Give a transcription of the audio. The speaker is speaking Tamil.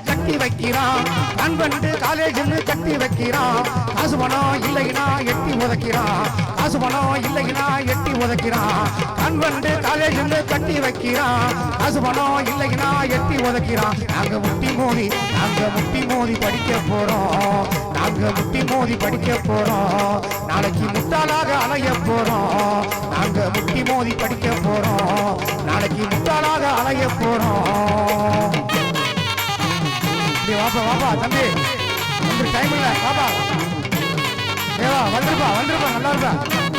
கட்டி வைக்கிறான் கண்வண்டு காலேஜ்னு கட்டி வைக்கிறான் காசு பணம் இல்லைனா எட்டி உதைக்கிறான் காசு பணம் இல்லைனா எட்டி உதைக்கிறான் கண்வண்டு காலேஜ்னு கட்டி வைக்கிறான் காசு பணம் இல்லைனா எட்டி உதைக்கிறான் நாங்க முட்டி மோதி படிக்க போறோம் நாங்க முட்டி மோதி படிக்க போறோம் நாளைக்கு முட்டாளாக அலைய போறோம் நாங்க முட்டி மோதி படிக்க போறோம் நாளைக்கு முட்டாளாக அலைய போறோம் வாப்பா தம்பி வந்து டைம் இல்ல பாப்பா ஏவா வந்துருப்பா நல்லா இருப்பா